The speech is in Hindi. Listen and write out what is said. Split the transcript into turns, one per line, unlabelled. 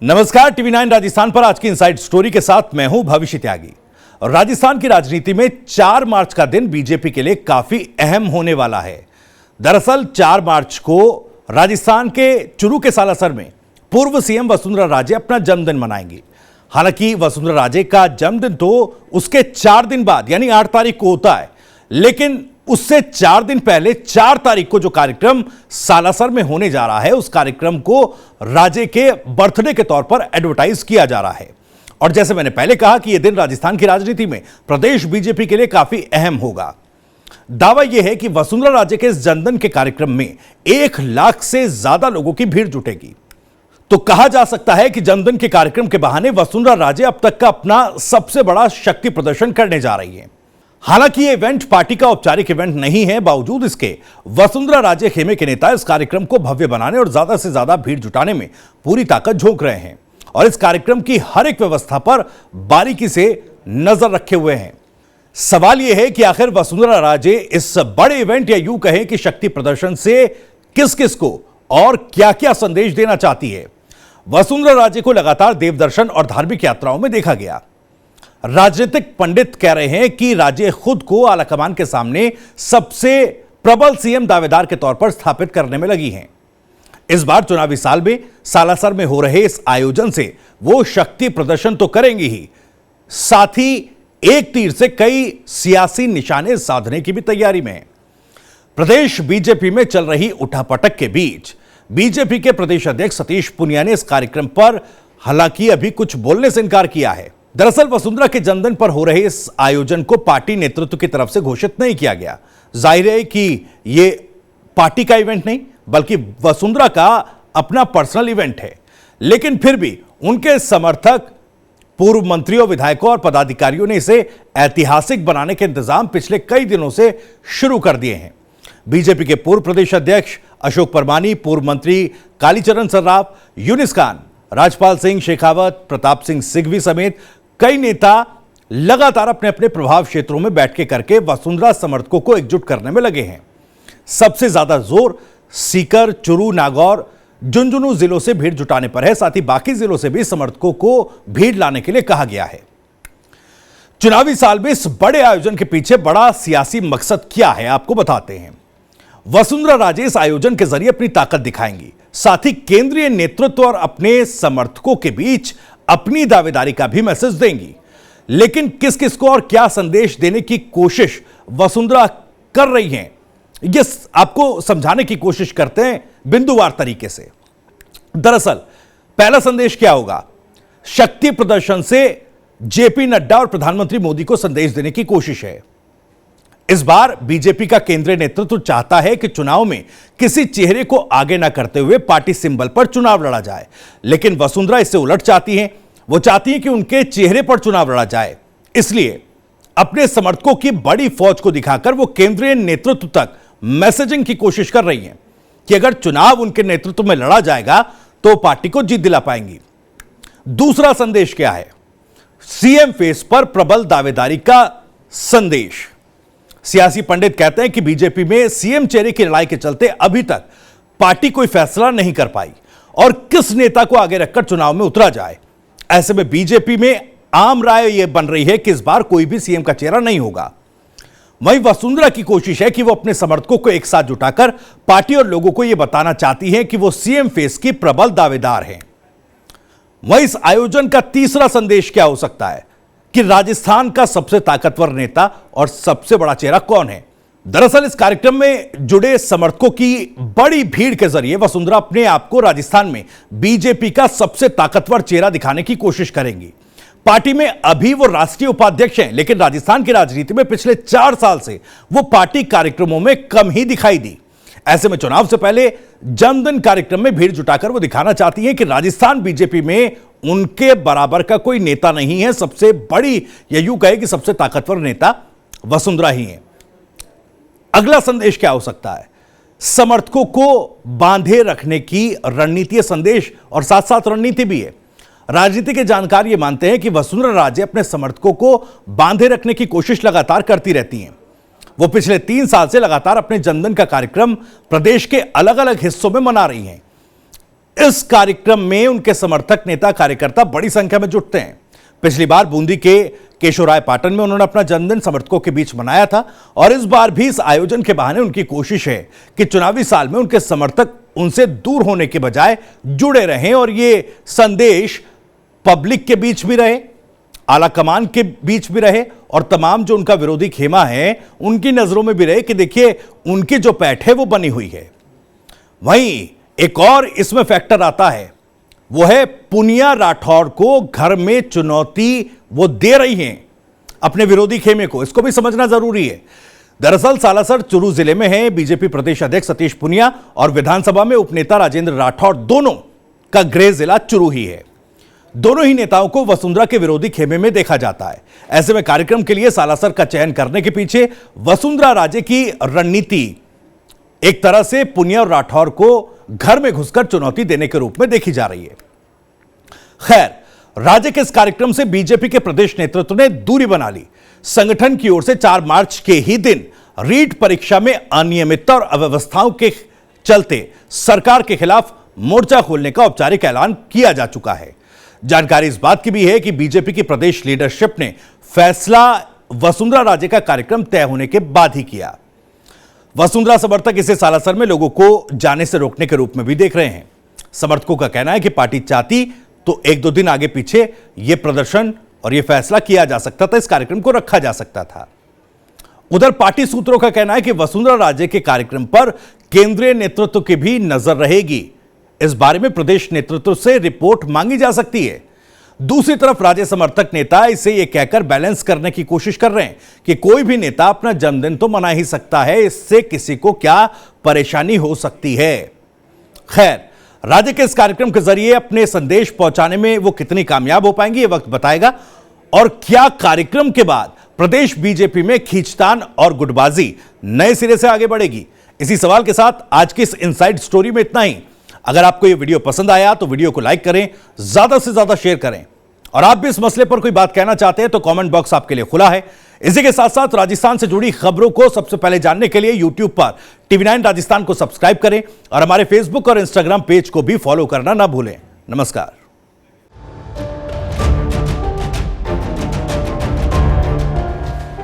नमस्कार, टीवी 9 राजस्थान पर आज की इनसाइड स्टोरी के साथ मैं हूं भविष्य त्यागी। और राजस्थान की राजनीति में 4 मार्च का दिन बीजेपी के लिए काफी अहम होने वाला है। दरअसल 4 मार्च को राजस्थान के चुरू के सालासर में पूर्व सीएम वसुंधरा राजे अपना जन्मदिन मनाएंगी। हालांकि वसुंधरा राजे का जन्मदिन तो उसके 4 दिन बाद यानी 8 तारीख को होता है, लेकिन उससे 4 दिन पहले 4 तारीख को जो कार्यक्रम सालासर में होने जा रहा है, उस कार्यक्रम को राजे के बर्थडे के तौर पर एडवर्टाइज किया जा रहा है। और जैसे मैंने पहले कहा कि यह दिन राजस्थान की राजनीति में प्रदेश बीजेपी के लिए काफी अहम होगा। दावा यह है कि वसुंधरा राजे के इस जन्मदिन के कार्यक्रम में 1 लाख से ज्यादा लोगों की भीड़ जुटेगी। तो कहा जा सकता है कि जन्मदिन के कार्यक्रम के बहाने वसुंधरा राजे अब तक का अपना सबसे बड़ा शक्ति प्रदर्शन करने जा रही है। हालांकि यह इवेंट पार्टी का औपचारिक इवेंट नहीं है, बावजूद इसके वसुंधरा राजे खेमे के नेता इस कार्यक्रम को भव्य बनाने और ज्यादा से ज्यादा भीड़ जुटाने में पूरी ताकत झोंक रहे हैं और इस कार्यक्रम की हर एक व्यवस्था पर बारीकी से नजर रखे हुए हैं। सवाल यह है कि आखिर वसुंधरा राजे इस बड़े इवेंट या यूं कहें कि शक्ति प्रदर्शन से किस किस को और क्या क्या संदेश देना चाहती है। वसुंधरा राजे को लगातार देवदर्शन और धार्मिक यात्राओं में देखा गया। राजनीतिक पंडित कह रहे हैं कि राजे खुद को आलाकमान के सामने सबसे प्रबल सीएम दावेदार के तौर पर स्थापित करने में लगी हैं। इस बार चुनावी साल में सालासर में हो रहे इस आयोजन से वो शक्ति प्रदर्शन तो करेंगी ही, साथ ही एक तीर से कई सियासी निशाने साधने की भी तैयारी में है। प्रदेश बीजेपी में चल रही उठापटक के बीच बीजेपी के प्रदेश अध्यक्ष सतीश पूनिया ने इस कार्यक्रम पर हालांकि अभी कुछ बोलने से इनकार किया है। दरअसल वसुंधरा के जन्मदिन पर हो रहे इस आयोजन को पार्टी नेतृत्व की तरफ से घोषित नहीं किया गया। जाहिर है कि यह पार्टी का इवेंट नहीं बल्कि वसुंधरा का अपना पर्सनल इवेंट है, लेकिन फिर भी उनके समर्थक, पूर्व मंत्रियों, विधायकों और पदाधिकारियों ने इसे ऐतिहासिक बनाने के इंतजाम पिछले कई दिनों से शुरू कर दिए हैं। बीजेपी के पूर्व प्रदेश अध्यक्ष अशोक परमानी, पूर्व मंत्री कालीचरण सर्राफ, यूनिस खान, राजपाल सिंह शेखावत, प्रताप सिंह सिघवी समेत कई नेता लगातार अपने अपने प्रभाव क्षेत्रों में बैठकें करके वसुंधरा समर्थकों को एकजुट करने में लगे हैं। सबसे ज्यादा जोर सीकर, चुरू, नागौर, झुंझुनू जिलों से भीड़ जुटाने पर है। साथ ही बाकी जिलों से भी समर्थकों को भीड़ लाने के लिए कहा गया है। चुनावी साल में इस बड़े आयोजन के पीछे बड़ा सियासी मकसद क्या है, आपको बताते हैं। वसुंधरा राजे इस आयोजन के जरिए अपनी ताकत दिखाएंगी, साथ ही केंद्रीय नेतृत्व और अपने समर्थकों के बीच अपनी दावेदारी का भी मैसेज देंगी। लेकिन किस किस को और क्या संदेश देने की कोशिश वसुंधरा कर रही हैं, ये आपको समझाने की कोशिश करते हैं बिंदुवार तरीके से। दरअसल पहला संदेश क्या होगा? शक्ति प्रदर्शन से जेपी नड्डा और प्रधानमंत्री मोदी को संदेश देने की कोशिश है। इस बार बीजेपी का केंद्रीय नेतृत्व चाहता है कि चुनाव में किसी चेहरे को आगे न करते हुए पार्टी सिंबल पर चुनाव लड़ा जाए, लेकिन वसुंधरा इससे उलट चाहती हैं। वो चाहती हैं कि उनके चेहरे पर चुनाव लड़ा जाए। इसलिए अपने समर्थकों की बड़ी फौज को दिखाकर वो केंद्रीय नेतृत्व तक मैसेजिंग की कोशिश कर रही हैं कि अगर चुनाव उनके नेतृत्व में लड़ा जाएगा तो पार्टी को जीत दिला पाएंगी। दूसरा संदेश क्या है? सीएम फेस पर प्रबल दावेदारी का संदेश। सियासी पंडित कहते हैं कि बीजेपी में सीएम चेहरे की लड़ाई के चलते अभी तक पार्टी कोई फैसला नहीं कर पाई और किस नेता को आगे रखकर चुनाव में उतरा जाए। ऐसे में बीजेपी में आम राय यह बन रही है कि इस बार कोई भी सीएम का चेहरा नहीं होगा। वहीं वसुंधरा की कोशिश है कि वो अपने समर्थकों को एक साथ जुटाकर पार्टी और लोगों को यह बताना चाहती है कि वो सीएम फेस की प्रबल दावेदार हैं। वहीं इस आयोजन का तीसरा संदेश क्या हो सकता है कि राजस्थान का सबसे ताकतवर नेता और सबसे बड़ा चेहरा कौन है? दरअसल इस कार्यक्रम में जुड़े समर्थकों की बड़ी भीड़ के जरिए वसुंधरा अपने आप को राजस्थान में बीजेपी का सबसे ताकतवर चेहरा दिखाने की कोशिश करेंगी। पार्टी में अभी वो राष्ट्रीय उपाध्यक्ष हैं, लेकिन राजस्थान की राजनीति में पिछले 4 साल से वो पार्टी कार्यक्रमों में कम ही दिखाई दी। ऐसे में चुनाव से पहले जन्मदिन कार्यक्रम में भीड़ जुटाकर वो दिखाना चाहती हैं कि राजस्थान बीजेपी में उनके बराबर का कोई नेता नहीं है। सबसे बड़ी या यूं कहे कि सबसे ताकतवर नेता वसुंधरा ही है। अगला संदेश क्या हो सकता है? समर्थकों को बांधे रखने की रणनीति संदेश और साथ साथ रणनीति भी है। राजनीति के जानकार ये मानते हैं कि वसुंधरा राजे अपने समर्थकों को बांधे रखने की कोशिश लगातार करती रहती हैं। वो पिछले 3 साल से लगातार अपने जन्मदिन का कार्यक्रम प्रदेश के अलग अलग हिस्सों में मना रही हैं। इस कार्यक्रम में उनके समर्थक नेता कार्यकर्ता बड़ी संख्या में जुटते हैं। पिछली बार बूंदी के केशवराय पाटन में उन्होंने अपना जन्मदिन समर्थकों के बीच मनाया था और इस बार भी इस आयोजन के बहाने उनकी कोशिश है कि चुनावी साल में उनके समर्थक उनसे दूर होने के बजाय जुड़े रहें और ये संदेश पब्लिक के बीच भी रहे, आला कमान के बीच भी रहे और तमाम जो उनका विरोधी खेमा है उनकी नजरों में भी रहे कि देखिए उनकी जो पैठ है वो बनी हुई है। वहीं एक और इसमें फैक्टर आता है, वो है पुनिया राठौर को घर में चुनौती वो दे रही हैं अपने विरोधी खेमे को, इसको भी समझना जरूरी है। दरअसल सालासर चुरू जिले में है बीजेपी प्रदेश अध्यक्ष सतीश पुनिया और विधानसभा में उपनेता राजेंद्र राठौर दोनों का गृह जिला चुरू ही है। दोनों ही नेताओं को वसुंधरा के विरोधी खेमे में देखा जाता है। ऐसे में कार्यक्रम के लिए सालासर का चयन करने के पीछे वसुंधरा राजे की रणनीति एक तरह से पुनिया और राठौर को घर में घुसकर चुनौती देने के रूप में देखी जा रही है। खैर, राजे के इस कार्यक्रम से बीजेपी के प्रदेश नेतृत्व ने दूरी बना ली। संगठन की ओर से 4 मार्च के ही दिन रीट परीक्षा में अनियमितता और अव्यवस्थाओं के चलते सरकार के खिलाफ मोर्चा खोलने का औपचारिक ऐलान किया जा चुका है। जानकारी इस बात की भी है कि बीजेपी की प्रदेश लीडरशिप ने फैसला वसुंधरा राजे का कार्यक्रम तय होने के बाद ही किया। वसुंधरा समर्थक इसे सालासर में लोगों को जाने से रोकने के रूप में भी देख रहे हैं। समर्थकों का कहना है कि पार्टी चाहती तो 1-2 दिन आगे पीछे यह प्रदर्शन और यह फैसला किया जा सकता था, इस कार्यक्रम को रखा जा सकता था। उधर पार्टी सूत्रों का कहना है कि वसुंधरा राजे के कार्यक्रम पर केंद्रीय नेतृत्व की भी नजर रहेगी। इस बारे में प्रदेश नेतृत्व से रिपोर्ट मांगी जा सकती है। दूसरी तरफ राज्य समर्थक नेता इसे यह कहकर बैलेंस करने की कोशिश कर रहे हैं कि कोई भी नेता अपना जन्मदिन तो मना ही सकता है, इससे किसी को क्या परेशानी हो सकती है। खैर, राज्य के इस कार्यक्रम के जरिए अपने संदेश पहुंचाने में वो कितनी कामयाब हो पाएंगे ये वक्त बताएगा। और क्या कार्यक्रम के बाद प्रदेश बीजेपी में खींचतान और गुटबाजी नए सिरे से आगे बढ़ेगी? इसी सवाल के साथ आज की इस इनसाइड स्टोरी में इतना ही। अगर आपको यह वीडियो पसंद आया तो वीडियो को लाइक करें, ज्यादा से ज्यादा शेयर करें और आप भी इस मसले पर कोई बात कहना चाहते हैं तो कमेंट बॉक्स आपके लिए खुला है। इसी के साथ साथ राजस्थान से जुड़ी खबरों को सबसे पहले जानने के लिए यूट्यूब पर TV9 राजस्थान को सब्सक्राइब करें और हमारे फेसबुक और इंस्टाग्राम पेज को भी फॉलो करना ना भूलें। नमस्कार।